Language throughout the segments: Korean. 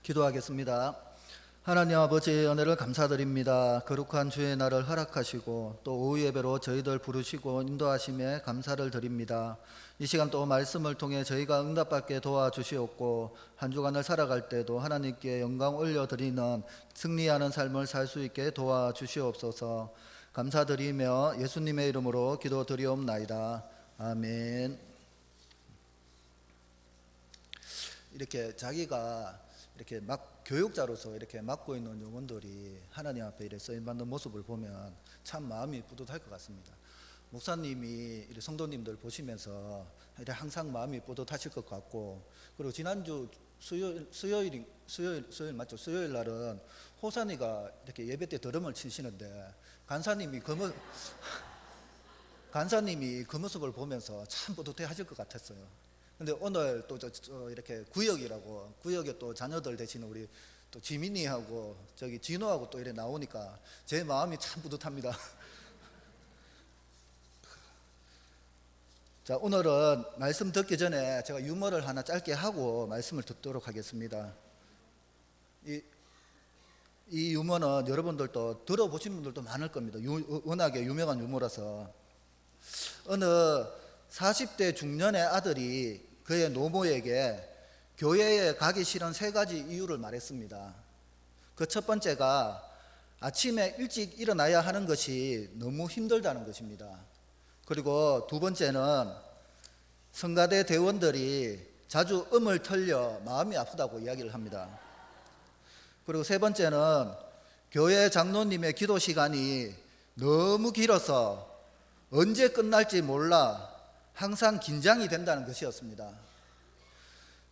기도하겠습니다. 하나님 아버지, 은혜를 감사드립니다. 거룩한 주의 날을 허락하시고 또 오후 예배로 저희들 부르시고 인도하심에 감사를 드립니다. 이 시간 또 말씀을 통해 저희가 응답받게 도와주시옵고 한 주간을 살아갈 때도 하나님께 영광 올려드리는 승리하는 삶을 살 수 있게 도와주시옵소서. 감사드리며 예수님의 이름으로 기도드리옵나이다. 아멘. 이렇게 자기가 이렇게 막 교육자로서 이렇게 맡고 있는 영혼들이 하나님 앞에 이렇게 쓰임받는 모습을 보면 참 마음이 뿌듯할 것 같습니다. 목사님이 성도님들 보시면서 항상 마음이 뿌듯하실 것 같고, 그리고 지난주 수요일 맞죠? 수요일 날은 호산이가 이렇게 예배 때 드럼을 치시는데 간사님이 그 모습을 보면서 참 뿌듯해 하실 것 같았어요. 근데 오늘 또 이렇게 구역에 또 자녀들 되시는 우리 또 지민이하고 저기 진호하고 또 이렇게 나오니까 제 마음이 참 뿌듯합니다. 자, 오늘은 말씀 듣기 전에 제가 유머를 하나 짧게 하고 말씀을 듣도록 하겠습니다. 이 유머는 여러분들도 들어보신 분들도 많을 겁니다. 워낙에 유명한 유머라서. 어느 40대 중년의 아들이 그의 노모에게 교회에 가기 싫은 3가지 이유를 말했습니다. 그 첫 번째가 아침에 일찍 일어나야 하는 것이 너무 힘들다는 것입니다. 그리고 두 번째는 성가대 대원들이 자주 음을 틀려 마음이 아프다고 이야기를 합니다. 그리고 세 번째는 교회 장로님의 기도 시간이 너무 길어서 언제 끝날지 몰라 항상 긴장이 된다는 것이었습니다.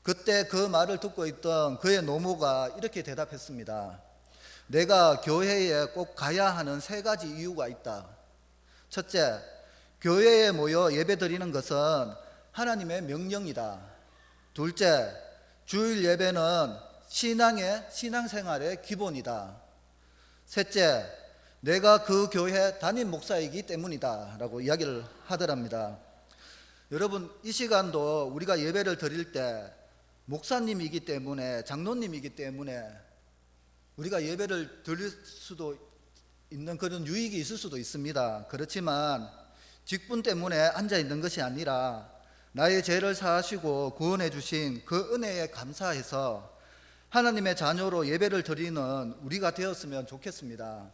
그때 그 말을 듣고 있던 그의 노모가 이렇게 대답했습니다. 내가 교회에 꼭 가야 하는 3가지 이유가 있다. 첫째, 교회에 모여 예배드리는 것은 하나님의 명령이다. 둘째, 주일 예배는 신앙생활의 기본이다. 셋째, 내가 그 교회 담임 목사이기 때문이다 라고 이야기를 하더랍니다. 여러분, 이 시간도 우리가 예배를 드릴 때 목사님이기 때문에, 장로님이기 때문에 우리가 예배를 드릴 수도 있는 그런 유익이 있을 수도 있습니다. 그렇지만 직분 때문에 앉아있는 것이 아니라 나의 죄를 사하시고 구원해 주신 그 은혜에 감사해서 하나님의 자녀로 예배를 드리는 우리가 되었으면 좋겠습니다.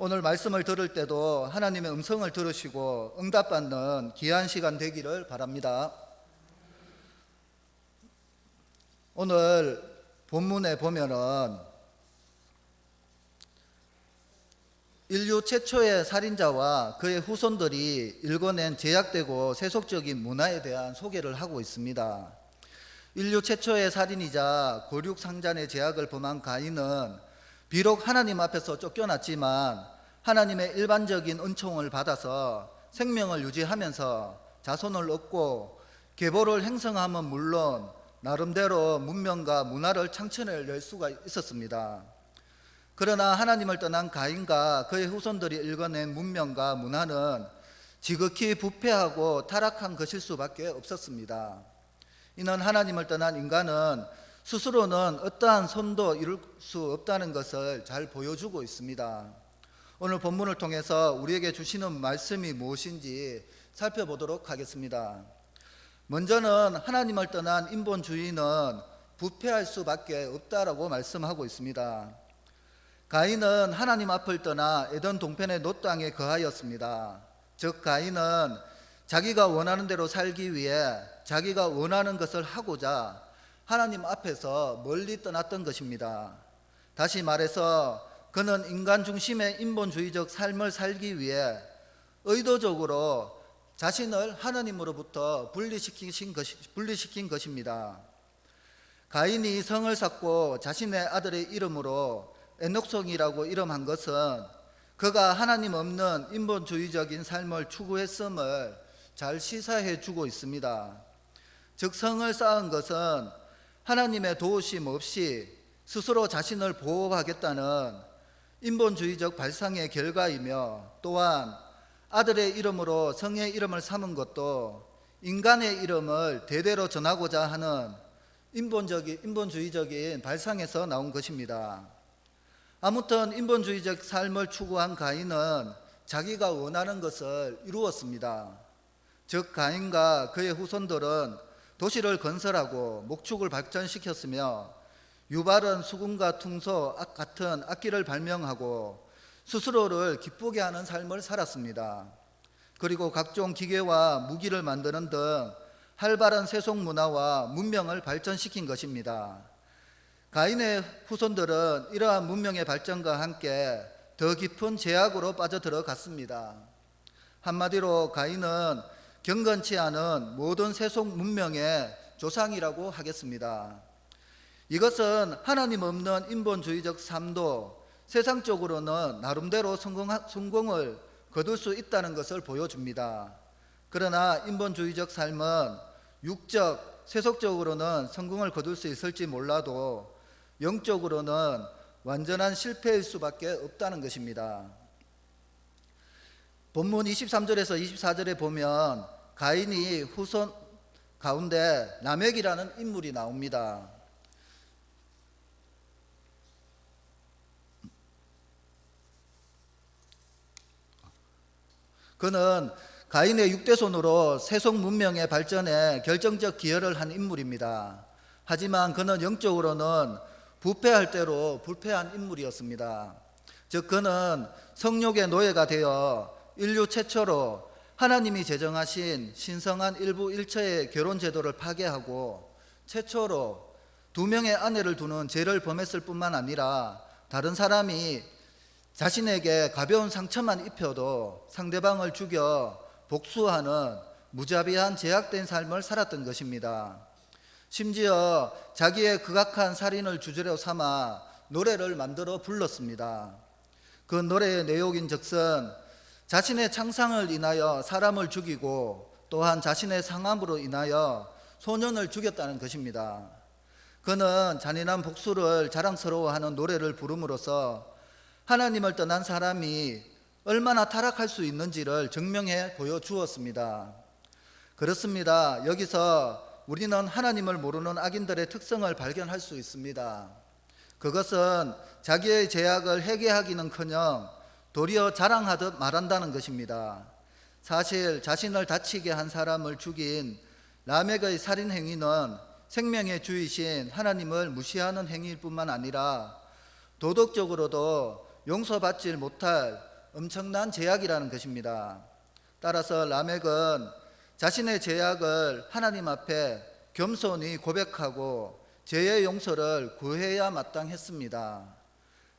오늘 말씀을 들을 때도 하나님의 음성을 들으시고 응답받는 귀한 시간 되기를 바랍니다. 오늘 본문에 보면은 인류 최초의 살인자와 그의 후손들이 일궈낸 제약되고 세속적인 문화에 대한 소개를 하고 있습니다. 인류 최초의 살인이자 고륙상잔의 제약을 범한 가인은 비록 하나님 앞에서 쫓겨났지만 하나님의 일반적인 은총을 받아서 생명을 유지하면서 자손을 얻고 계보를 행성함은 물론 나름대로 문명과 문화를 창천해낼 수가 있었습니다. 그러나 하나님을 떠난 가인과 그의 후손들이 일궈낸 문명과 문화는 지극히 부패하고 타락한 것일 수밖에 없었습니다. 이는 하나님을 떠난 인간은 스스로는 어떠한 선도 이룰 수 없다는 것을 잘 보여주고 있습니다. 오늘 본문을 통해서 우리에게 주시는 말씀이 무엇인지 살펴보도록 하겠습니다. 먼저는 하나님을 떠난 인본주의는 부패할 수밖에 없다라고 말씀하고 있습니다. 가인은 하나님 앞을 떠나 에덴 동편의 놋 땅에 거하였습니다. 즉 가인은 자기가 원하는 대로 살기 위해 자기가 원하는 것을 하고자 하나님 앞에서 멀리 떠났던 것입니다. 다시 말해서 그는 인간 중심의 인본주의적 삶을 살기 위해 의도적으로 자신을 하나님으로부터 분리시킨 것입니다. 가인이 성을 쌓고 자신의 아들의 이름으로 에녹성이라고 이름한 것은 그가 하나님 없는 인본주의적인 삶을 추구했음을 잘 시사해 주고 있습니다. 즉 성을 쌓은 것은 하나님의 도우심 없이 스스로 자신을 보호하겠다는 인본주의적 발상의 결과이며, 또한 아들의 이름으로 성의 이름을 삼은 것도 인간의 이름을 대대로 전하고자 하는 인본주의적인 발상에서 나온 것입니다. 아무튼 인본주의적 삶을 추구한 가인은 자기가 원하는 것을 이루었습니다. 즉 가인과 그의 후손들은 도시를 건설하고 목축을 발전시켰으며 유발은 수금과 퉁소 같은 악기를 발명하고 스스로를 기쁘게 하는 삶을 살았습니다. 그리고 각종 기계와 무기를 만드는 등 활발한 세속 문화와 문명을 발전시킨 것입니다. 가인의 후손들은 이러한 문명의 발전과 함께 더 깊은 죄악으로 빠져들어갔습니다. 한마디로 가인은 경건치 않은 모든 세속 문명의 조상이라고 하겠습니다. 이것은 하나님 없는 인본주의적 삶도 세상적으로는 나름대로 성공을 거둘 수 있다는 것을 보여줍니다. 그러나 인본주의적 삶은 육적, 세속적으로는 성공을 거둘 수 있을지 몰라도 영적으로는 완전한 실패일 수밖에 없다는 것입니다. 본문 23절에서 24절에 보면 가인이 후손 가운데 라멕이라는 인물이 나옵니다. 그는 가인의 6대손으로 세속 문명의 발전에 결정적 기여를 한 인물입니다. 하지만 그는 영적으로는 부패할 대로 불패한 인물이었습니다. 즉 그는 성욕의 노예가 되어 인류 최초로 하나님이 제정하신 신성한 일부 일처의 결혼 제도를 파괴하고 최초로 2명의 아내를 두는 죄를 범했을 뿐만 아니라 다른 사람이 자신에게 가벼운 상처만 입혀도 상대방을 죽여 복수하는 무자비한 제약된 삶을 살았던 것입니다. 심지어 자기의 극악한 살인을 주제로 삼아 노래를 만들어 불렀습니다. 그 노래의 내용인즉슨 자신의 창상을 인하여 사람을 죽이고 또한 자신의 상함으로 인하여 소년을 죽였다는 것입니다. 그는 잔인한 복수를 자랑스러워하는 노래를 부름으로써 하나님을 떠난 사람이 얼마나 타락할 수 있는지를 증명해 보여주었습니다. 그렇습니다. 여기서 우리는 하나님을 모르는 악인들의 특성을 발견할 수 있습니다. 그것은 자기의 죄악을 회개하기는커녕 도리어 자랑하듯 말한다는 것입니다. 사실 자신을 다치게 한 사람을 죽인 라멕의 살인 행위는 생명의 주이신 하나님을 무시하는 행위일 뿐만 아니라 도덕적으로도 용서받지 못할 엄청난 죄악이라는 것입니다. 따라서 라멕은 자신의 죄악을 하나님 앞에 겸손히 고백하고 죄의 용서를 구해야 마땅했습니다.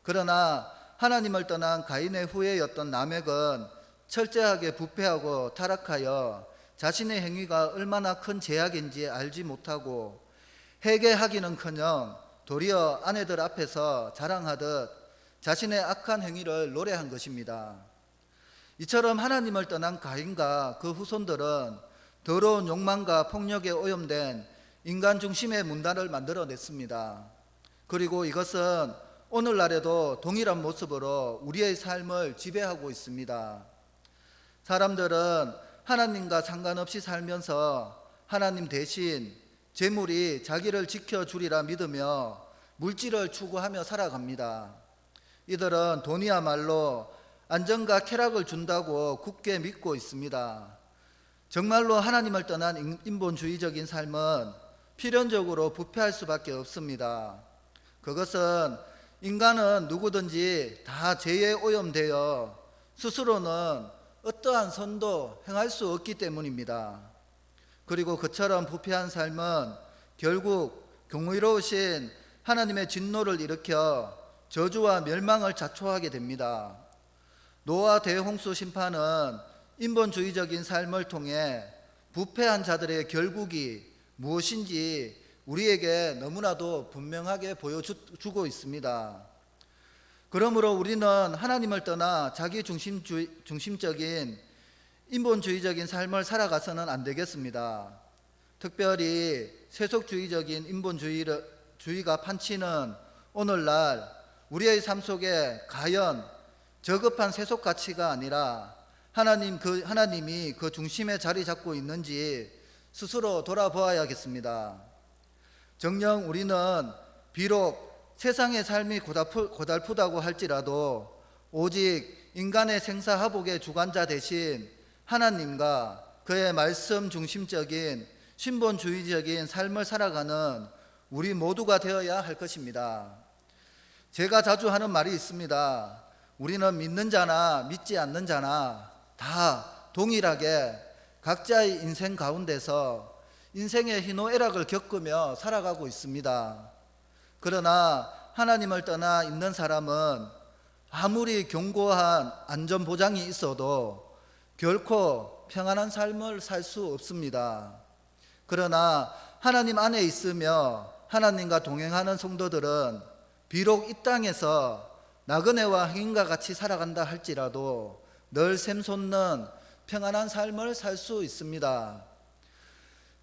그러나 하나님을 떠난 가인의 후예였던 라멕은 철저하게 부패하고 타락하여 자신의 행위가 얼마나 큰 죄악인지 알지 못하고 회개하기는커녕 도리어 아내들 앞에서 자랑하듯 자신의 악한 행위를 노래한 것입니다. 이처럼 하나님을 떠난 가인과 그 후손들은 더러운 욕망과 폭력에 오염된 인간 중심의 문화를 만들어냈습니다. 그리고 이것은 오늘날에도 동일한 모습으로 우리의 삶을 지배하고 있습니다. 사람들은 하나님과 상관없이 살면서 하나님 대신 재물이 자기를 지켜주리라 믿으며 물질을 추구하며 살아갑니다. 이들은 돈이야말로 안정과 쾌락을 준다고 굳게 믿고 있습니다. 정말로 하나님을 떠난 인본주의적인 삶은 필연적으로 부패할 수밖에 없습니다. 그것은 인간은 누구든지 다 죄에 오염되어 스스로는 어떠한 선도 행할 수 없기 때문입니다. 그리고 그처럼 부패한 삶은 결국 공의로우신 하나님의 진노를 일으켜 저주와 멸망을 자초하게 됩니다. 노아 대홍수 심판은 인본주의적인 삶을 통해 부패한 자들의 결국이 무엇인지 우리에게 너무나도 분명하게 보여주고 있습니다. 그러므로 우리는 하나님을 떠나 자기 중심적인 인본주의적인 삶을 살아가서는 안 되겠습니다. 특별히 세속주의적인 인본주의가 판치는 오늘날 우리의 삶 속에 과연 저급한 세속 가치가 아니라 하나님이 그 중심에 자리 잡고 있는지 스스로 돌아보아야겠습니다. 정녕 우리는 비록 세상의 삶이 고달프다고 할지라도 오직 인간의 생사화복의 주관자 대신 하나님과 그의 말씀 중심적인 신본주의적인 삶을 살아가는 우리 모두가 되어야 할 것입니다. 제가 자주 하는 말이 있습니다. 우리는 믿는 자나 믿지 않는 자나 다 동일하게 각자의 인생 가운데서 인생의 희노애락을 겪으며 살아가고 있습니다. 그러나 하나님을 떠나 있는 사람은 아무리 견고한 안전보장이 있어도 결코 평안한 삶을 살 수 없습니다. 그러나 하나님 안에 있으며 하나님과 동행하는 성도들은 비록 이 땅에서 나그네와 행인과 같이 살아간다 할지라도 늘 샘솟는 평안한 삶을 살 수 있습니다.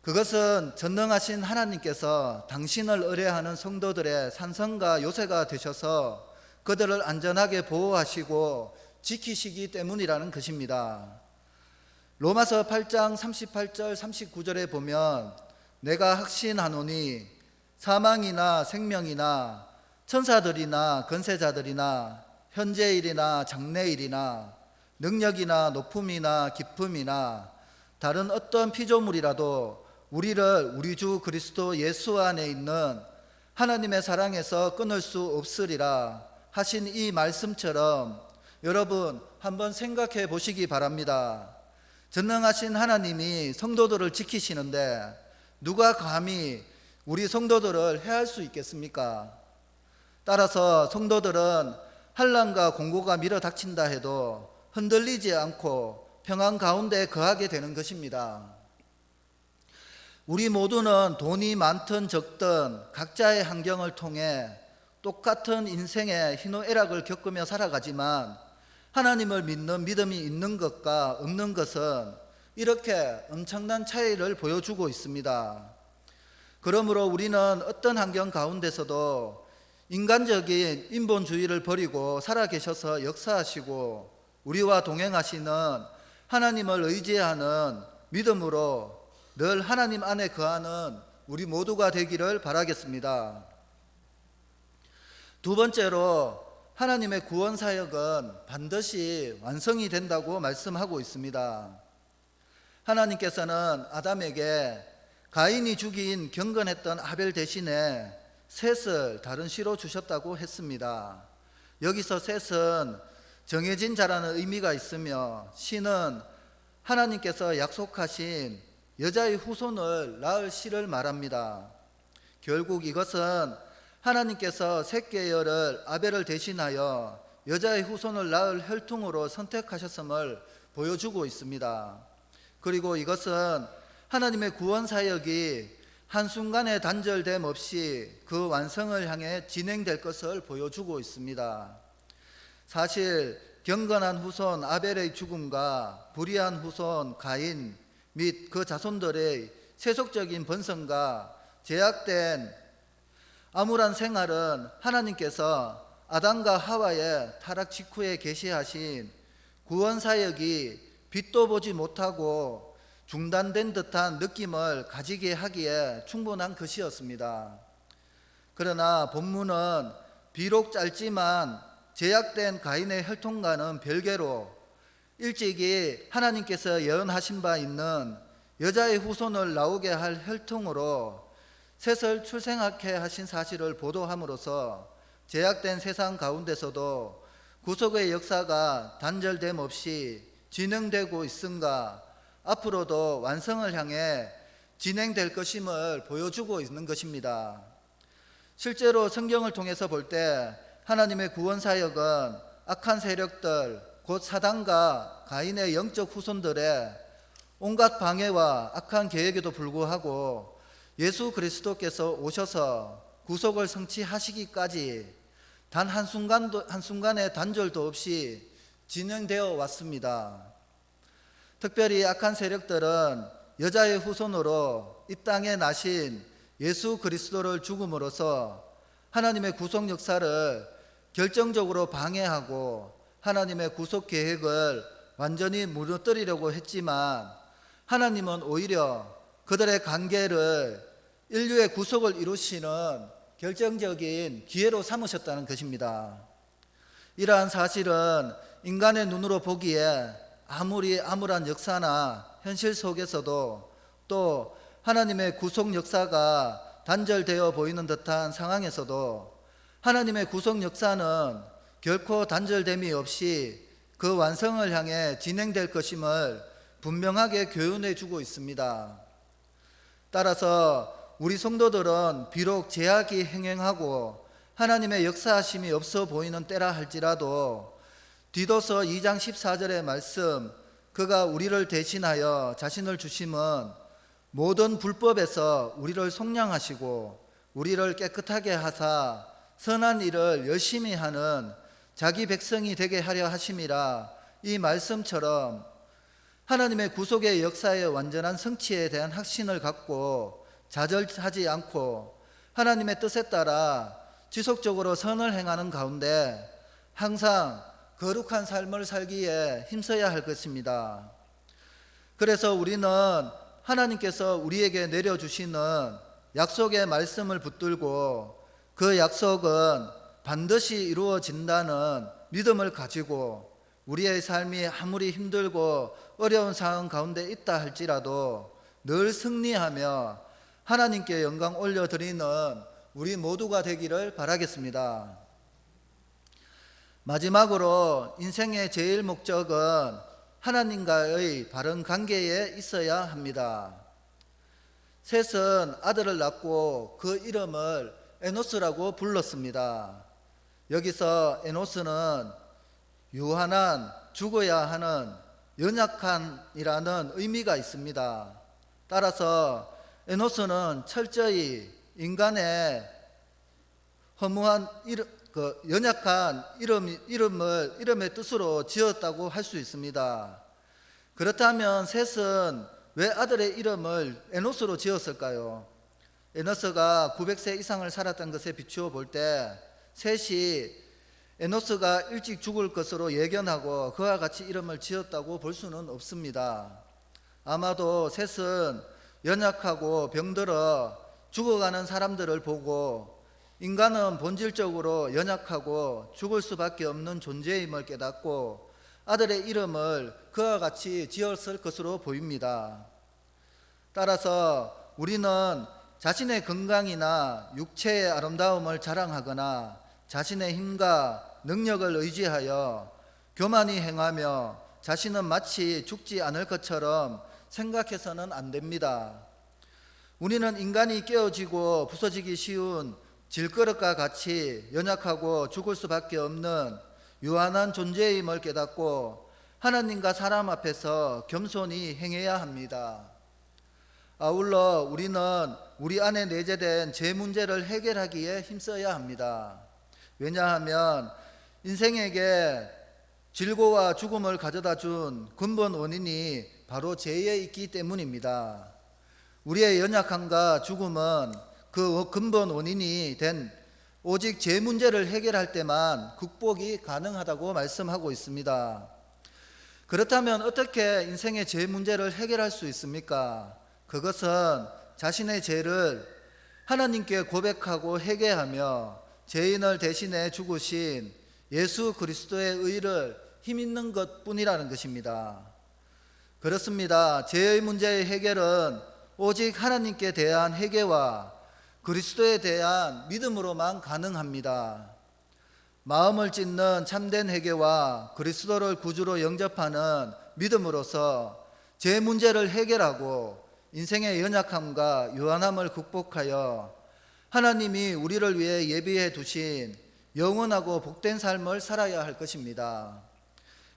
그것은 전능하신 하나님께서 당신을 의뢰하는 성도들의 산성과 요새가 되셔서 그들을 안전하게 보호하시고 지키시기 때문이라는 것입니다. 로마서 8장 38절 39절에 보면 내가 확신하노니 사망이나 생명이나 천사들이나 권세자들이나 현재일이나 장래일이나 능력이나 높음이나 깊음이나 다른 어떤 피조물이라도 우리를 우리 주 그리스도 예수 안에 있는 하나님의 사랑에서 끊을 수 없으리라 하신 이 말씀처럼 여러분 한번 생각해 보시기 바랍니다. 전능하신 하나님이 성도들을 지키시는데 누가 감히 우리 성도들을 해할 수 있겠습니까? 따라서 성도들은 환난과 공고가 밀어닥친다 해도 흔들리지 않고 평안 가운데 거하게 되는 것입니다. 우리 모두는 돈이 많든 적든 각자의 환경을 통해 똑같은 인생의 희노애락을 겪으며 살아가지만 하나님을 믿는 믿음이 있는 것과 없는 것은 이렇게 엄청난 차이를 보여주고 있습니다. 그러므로 우리는 어떤 환경 가운데서도 인간적인 인본주의를 버리고 살아계셔서 역사하시고 우리와 동행하시는 하나님을 의지하는 믿음으로 늘 하나님 안에 거하는 우리 모두가 되기를 바라겠습니다. 두 번째로 하나님의 구원 사역은 반드시 완성이 된다고 말씀하고 있습니다. 하나님께서는 아담에게 가인이 죽인 경건했던 아벨 대신에 셋을 다른 씨로 주셨다고 했습니다. 여기서 셋은 정해진 자라는 의미가 있으며 씨는 하나님께서 약속하신 여자의 후손을 낳을 씨를 말합니다. 결국 이것은 하나님께서 셋 계열을 아벨을 대신하여 여자의 후손을 낳을 혈통으로 선택하셨음을 보여주고 있습니다. 그리고 이것은 하나님의 구원 사역이 한순간의 단절됨 없이 그 완성을 향해 진행될 것을 보여주고 있습니다. 사실 경건한 후손 아벨의 죽음과 불의한 후손 가인 및 그 자손들의 세속적인 번성과 제약된 암울한 생활은 하나님께서 아담과 하와의 타락 직후에 계시하신 구원 사역이 빛도 보지 못하고 중단된 듯한 느낌을 가지게 하기에 충분한 것이었습니다. 그러나 본문은 비록 짧지만 제약된 가인의 혈통과는 별개로 일찍이 하나님께서 예언하신 바 있는 여자의 후손을 나오게 할 혈통으로 셋을 출생하게 하신 사실을 보도함으로써 제약된 세상 가운데서도 구속의 역사가 단절됨 없이 진행되고 있음과 앞으로도 완성을 향해 진행될 것임을 보여주고 있는 것입니다. 실제로 성경을 통해서 볼 때 하나님의 구원 사역은 악한 세력들 곧 사단과 가인의 영적 후손들의 온갖 방해와 악한 계획에도 불구하고 예수 그리스도께서 오셔서 구속을 성취하시기까지 단 한순간의 단절도 없이 진행되어 왔습니다. 특별히 악한 세력들은 여자의 후손으로 이 땅에 나신 예수 그리스도를 죽음으로써 하나님의 구속 역사를 결정적으로 방해하고 하나님의 구속 계획을 완전히 무너뜨리려고 했지만 하나님은 오히려 그들의 관계를 인류의 구속을 이루시는 결정적인 기회로 삼으셨다는 것입니다. 이러한 사실은 인간의 눈으로 보기에 아무리 암울한 역사나 현실 속에서도 또 하나님의 구속 역사가 단절되어 보이는 듯한 상황에서도 하나님의 구속 역사는 결코 단절됨이 없이 그 완성을 향해 진행될 것임을 분명하게 교훈해 주고 있습니다. 따라서 우리 성도들은 비록 제약이 행행하고 하나님의 역사하심이 없어 보이는 때라 할지라도 디도서 2장 14절의 말씀, 그가 우리를 대신하여 자신을 주심은 모든 불법에서 우리를 속량하시고 우리를 깨끗하게 하사 선한 일을 열심히 하는 자기 백성이 되게 하려 하심이라, 이 말씀처럼 하나님의 구속의 역사의 완전한 성취에 대한 확신을 갖고 좌절하지 않고 하나님의 뜻에 따라 지속적으로 선을 행하는 가운데 항상 거룩한 삶을 살기에 힘써야 할 것입니다. 그래서 우리는 하나님께서 우리에게 내려주시는 약속의 말씀을 붙들고 그 약속은 반드시 이루어진다는 믿음을 가지고 우리의 삶이 아무리 힘들고 어려운 상황 가운데 있다 할지라도 늘 승리하며 하나님께 영광 올려드리는 우리 모두가 되기를 바라겠습니다. 마지막으로 인생의 제일 목적은 하나님과의 바른 관계에 있어야 합니다. 셋은 아들을 낳고 그 이름을 에노스라고 불렀습니다. 여기서 에노스는 유한한, 죽어야 하는, 연약한이라는 의미가 있습니다. 따라서 에노스는 철저히 인간의 허무한 연약한 이름의 뜻으로 지었다고 할 수 있습니다. 그렇다면 셋은 왜 아들의 이름을 에노스로 지었을까요? 에노스가 900세 이상을 살았던 것에 비추어 볼 때 셋이 에노스가 일찍 죽을 것으로 예견하고 그와 같이 이름을 지었다고 볼 수는 없습니다. 아마도 셋은 연약하고 병들어 죽어가는 사람들을 보고 인간은 본질적으로 연약하고 죽을 수밖에 없는 존재임을 깨닫고 아들의 이름을 그와 같이 지었을 것으로 보입니다. 따라서 우리는 자신의 건강이나 육체의 아름다움을 자랑하거나 자신의 힘과 능력을 의지하여 교만히 행하며 자신은 마치 죽지 않을 것처럼 생각해서는 안 됩니다. 우리는 인간이 깨어지고 부서지기 쉬운 질그릇과 같이 연약하고 죽을 수밖에 없는 유한한 존재임을 깨닫고 하나님과 사람 앞에서 겸손히 행해야 합니다. 아울러 우리는 우리 안에 내재된 죄 문제를 해결하기에 힘써야 합니다. 왜냐하면 인생에게 질고와 죽음을 가져다 준 근본 원인이 바로 죄에 있기 때문입니다. 우리의 연약함과 죽음은 그 근본 원인이 된 오직 죄 문제를 해결할 때만 극복이 가능하다고 말씀하고 있습니다. 그렇다면 어떻게 인생의 죄 문제를 해결할 수 있습니까? 그것은 자신의 죄를 하나님께 고백하고 회개하며 죄인을 대신해 죽으신 예수 그리스도의 의를 힘있는 것뿐이라는 것입니다. 그렇습니다. 죄의 문제의 해결은 오직 하나님께 대한 회개와 그리스도에 대한 믿음으로만 가능합니다. 마음을 찢는 참된 회개와 그리스도를 구주로 영접하는 믿음으로서 죄 문제를 해결하고 인생의 연약함과 유한함을 극복하여 하나님이 우리를 위해 예비해 두신 영원하고 복된 삶을 살아야 할 것입니다.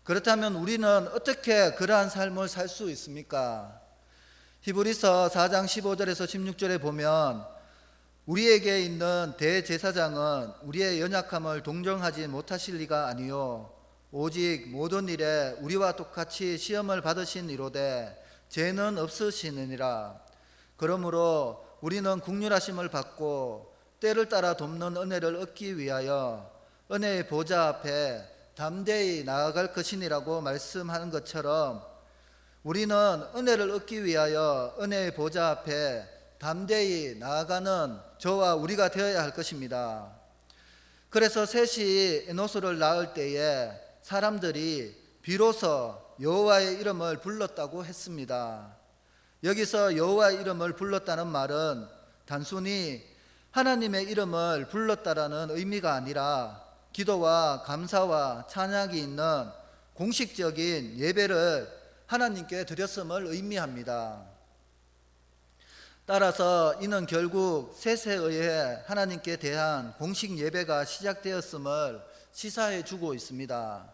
그렇다면 우리는 어떻게 그러한 삶을 살 수 있습니까? 히브리서 4장 15절에서 16절에 보면 우리에게 있는 대제사장은 우리의 연약함을 동정하지 못하실 리가 아니요 오직 모든 일에 우리와 똑같이 시험을 받으신 이로되 죄는 없으시느니라. 그러므로 우리는 긍휼하심을 받고 때를 따라 돕는 은혜를 얻기 위하여 은혜의 보좌 앞에 담대히 나아갈 것이니라고 말씀하는 것처럼 우리는 은혜를 얻기 위하여 은혜의 보좌 앞에 담대히 나아가는 저와 우리가 되어야 할 것입니다. 그래서 셋이 에노스를 낳을 때에 사람들이 비로소 여호와의 이름을 불렀다고 했습니다. 여기서 여호와의 이름을 불렀다는 말은 단순히 하나님의 이름을 불렀다라는 의미가 아니라 기도와 감사와 찬양이 있는 공식적인 예배를 하나님께 드렸음을 의미합니다. 따라서 이는 결국 셋에 의해 하나님께 대한 공식 예배가 시작되었음을 시사해 주고 있습니다.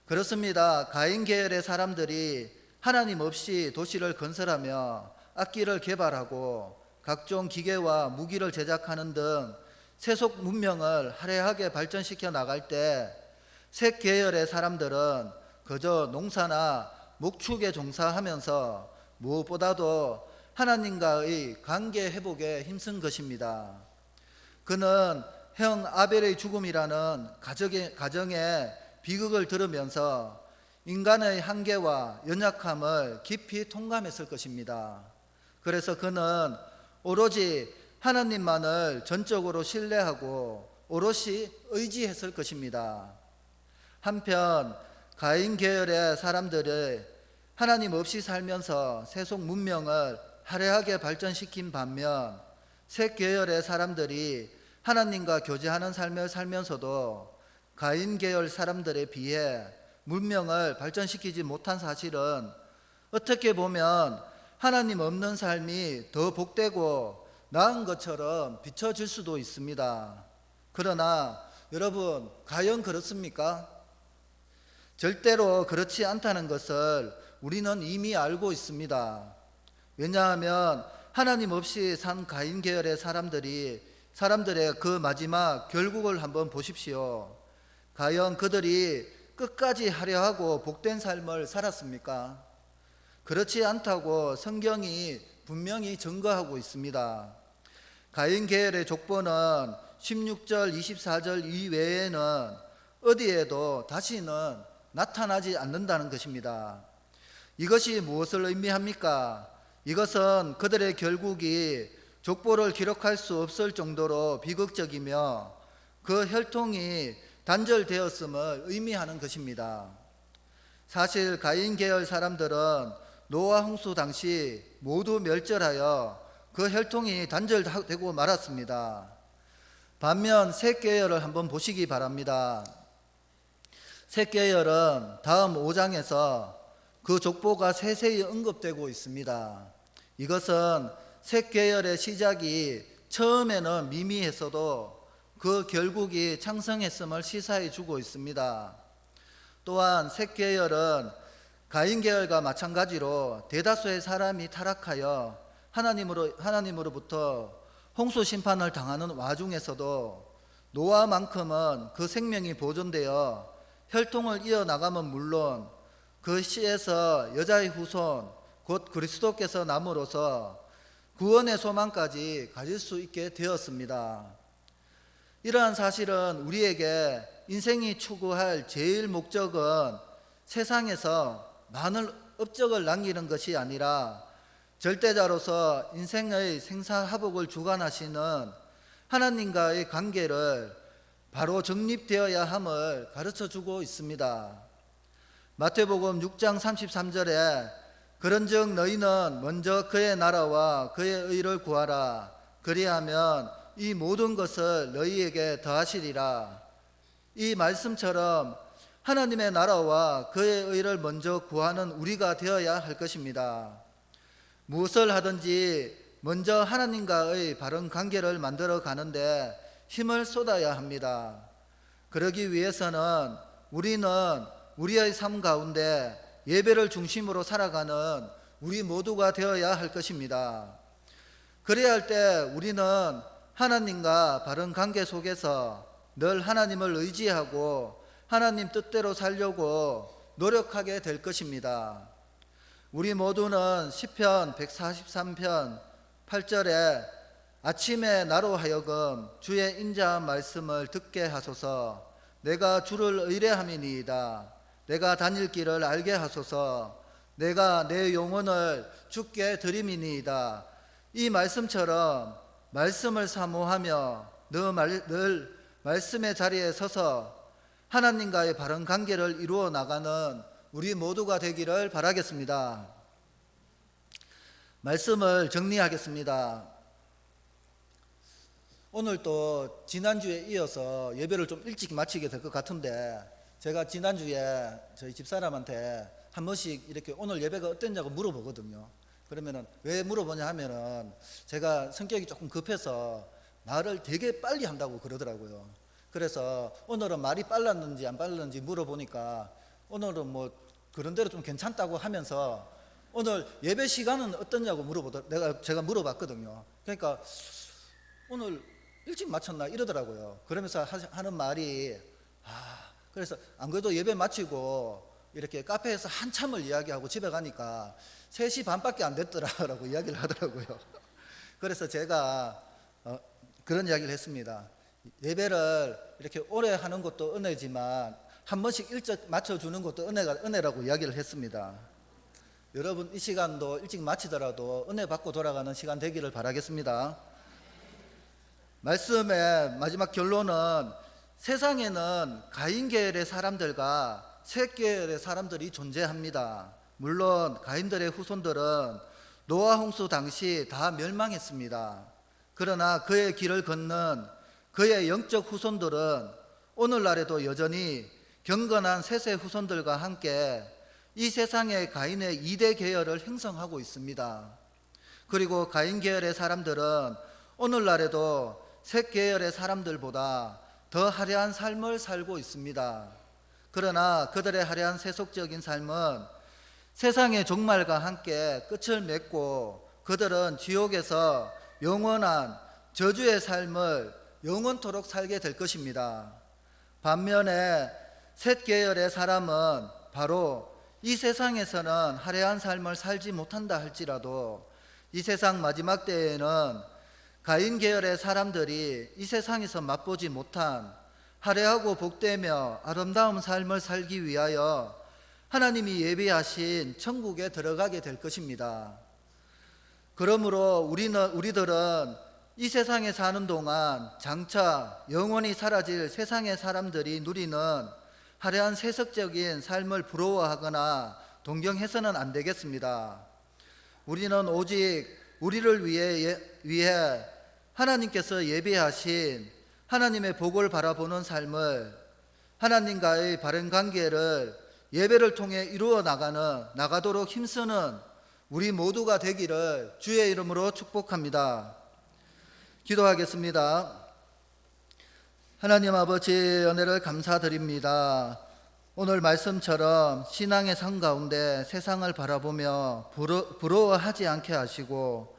그렇습니다. 가인 계열의 사람들이 하나님 없이 도시를 건설하며 악기를 개발하고 각종 기계와 무기를 제작하는 등 세속 문명을 화려하게 발전시켜 나갈 때 셋 계열의 사람들은 그저 농사나 목축에 종사하면서 무엇보다도 하나님과의 관계 회복에 힘쓴 것입니다. 그는 형 아벨의 죽음이라는 가정의 비극을 들으면서 인간의 한계와 연약함을 깊이 통감했을 것입니다. 그래서 그는 오로지 하나님만을 전적으로 신뢰하고 오롯이 의지했을 것입니다. 한편 가인 계열의 사람들이 하나님 없이 살면서 세속 문명을 화려하게 발전시킨 반면 셋 계열의 사람들이 하나님과 교제하는 삶을 살면서도 가인 계열 사람들에 비해 문명을 발전시키지 못한 사실은 어떻게 보면 하나님 없는 삶이 더 복되고 나은 것처럼 비춰질 수도 있습니다. 그러나 여러분, 과연 그렇습니까? 절대로 그렇지 않다는 것을 우리는 이미 알고 있습니다. 왜냐하면 하나님 없이 산 가인 계열의 사람들의 그 마지막 결국을 한번 보십시오. 과연 그들이 끝까지 화려하고 복된 삶을 살았습니까? 그렇지 않다고 성경이 분명히 증거하고 있습니다. 가인 계열의 족보는 16절, 24절 이외에는 어디에도 다시는 나타나지 않는다는 것입니다. 이것이 무엇을 의미합니까? 이것은 그들의 결국이 족보를 기록할 수 없을 정도로 비극적이며 그 혈통이 단절되었음을 의미하는 것입니다. 사실 가인 계열 사람들은 노아 홍수 당시 모두 멸절하여 그 혈통이 단절되고 말았습니다. 반면 셋 계열을 한번 보시기 바랍니다. 셋 계열은 다음 5장에서 그 족보가 세세히 언급되고 있습니다. 이것은 셋 계열의 시작이 처음에는 미미했어도 그 결국이 창성했음을 시사해 주고 있습니다. 또한 셋 계열은 가인 계열과 마찬가지로 대다수의 사람이 타락하여 하나님으로부터 홍수 심판을 당하는 와중에서도 노아만큼은 그 생명이 보존되어 혈통을 이어나가면 물론 그 씨에서 여자의 후손 곧 그리스도께서 남으로써 구원의 소망까지 가질 수 있게 되었습니다. 이러한 사실은 우리에게 인생이 추구할 제일 목적은 세상에서 많은 업적을 남기는 것이 아니라 절대자로서 인생의 생사화복을 주관하시는 하나님과의 관계를 바로 정립되어야 함을 가르쳐주고 있습니다. 마태복음 6장 33절에 그런즉 너희는 먼저 그의 나라와 그의 의를 구하라. 그리하면 이 모든 것을 너희에게 더하시리라. 이 말씀처럼 하나님의 나라와 그의 의를 먼저 구하는 우리가 되어야 할 것입니다. 무엇을 하든지 먼저 하나님과의 바른 관계를 만들어 가는데 힘을 쏟아야 합니다. 그러기 위해서는 우리는 우리의 삶 가운데 예배를 중심으로 살아가는 우리 모두가 되어야 할 것입니다. 그래야 할 때 우리는 하나님과 바른 관계 속에서 늘 하나님을 의지하고 하나님 뜻대로 살려고 노력하게 될 것입니다. 우리 모두는 시편 143편 8절에 아침에 나로 하여금 주의 인자한 말씀을 듣게 하소서. 내가 주를 의뢰함이니이다. 내가 다닐 길을 알게 하소서. 내가 내 영혼을 주께 드림이니이다. 이 말씀처럼 말씀을 사모하며 늘 말씀의 자리에 서서 하나님과의 바른 관계를 이루어 나가는 우리 모두가 되기를 바라겠습니다. 말씀을 정리하겠습니다. 오늘 또 지난주에 이어서 예배를 좀 일찍 마치게 될 것 같은데, 제가 지난주에 저희 집사람한테 한 번씩 이렇게 오늘 예배가 어땠냐고 물어보거든요. 그러면은 왜 물어보냐 하면은 제가 성격이 조금 급해서 말을 되게 빨리 한다고 그러더라고요. 그래서 오늘은 말이 빨랐는지 안 빨랐는지 물어보니까 오늘은 뭐 그런 대로 좀 괜찮다고 하면서 오늘 예배 시간은 어떠냐고 제가 물어봤거든요. 그러니까 오늘 일찍 마쳤나 이러더라고요. 그러면서 하는 말이 그래서 안 그래도 예배 마치고 이렇게 카페에서 한참을 이야기하고 집에 가니까 3시 반밖에 안 됐더라라고 이야기를 하더라고요. 그래서 제가 그런 이야기를 했습니다. 예배를 이렇게 오래 하는 것도 은혜지만 한 번씩 일찍 맞춰주는 것도 은혜라고 이야기를 했습니다. 여러분 이 시간도 일찍 마치더라도 은혜 받고 돌아가는 시간 되기를 바라겠습니다. 말씀의 마지막 결론은 세상에는 가인 계열의 사람들과 셋 계열의 사람들이 존재합니다. 물론 가인들의 후손들은 노아 홍수 당시 다 멸망했습니다. 그러나 그의 길을 걷는 그의 영적 후손들은 오늘날에도 여전히 경건한 셋의 후손들과 함께 이 세상의 가인의 2대 계열을 형성하고 있습니다. 그리고 가인 계열의 사람들은 오늘날에도 셋 계열의 사람들보다 더 화려한 삶을 살고 있습니다. 그러나 그들의 화려한 세속적인 삶은 세상의 종말과 함께 끝을 맺고 그들은 지옥에서 영원한 저주의 삶을 영원토록 살게 될 것입니다. 반면에 셋 계열의 사람은 바로 이 세상에서는 화려한 삶을 살지 못한다 할지라도 이 세상 마지막 때에는 가인 계열의 사람들이 이 세상에서 맛보지 못한 화려하고 복되며 아름다운 삶을 살기 위하여 하나님이 예비하신 천국에 들어가게 될 것입니다. 그러므로 우리들은 이 세상에 사는 동안 장차 영원히 사라질 세상의 사람들이 누리는 화려한 세속적인 삶을 부러워하거나 동경해서는 안 되겠습니다. 우리는 오직 우리를 위해 하나님께서 예비하신 하나님의 복을 바라보는 삶을, 하나님과의 바른 관계를 예배를 통해 이루어 나가도록 힘쓰는 우리 모두가 되기를 주의 이름으로 축복합니다. 기도하겠습니다. 하나님 아버지, 은혜를 감사드립니다. 오늘 말씀처럼 신앙의 삶 가운데 세상을 바라보며 부러워하지 않게 하시고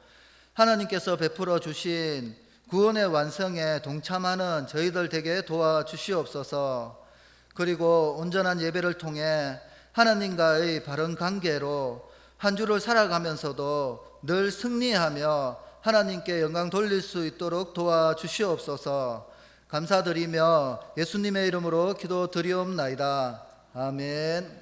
하나님께서 베풀어 주신 구원의 완성에 동참하는 저희들 되게 도와주시옵소서. 그리고 온전한 예배를 통해 하나님과의 바른 관계로 한 주를 살아가면서도 늘 승리하며 하나님께 영광 돌릴 수 있도록 도와주시옵소서. 감사드리며 예수님의 이름으로 기도드리옵나이다. 아멘.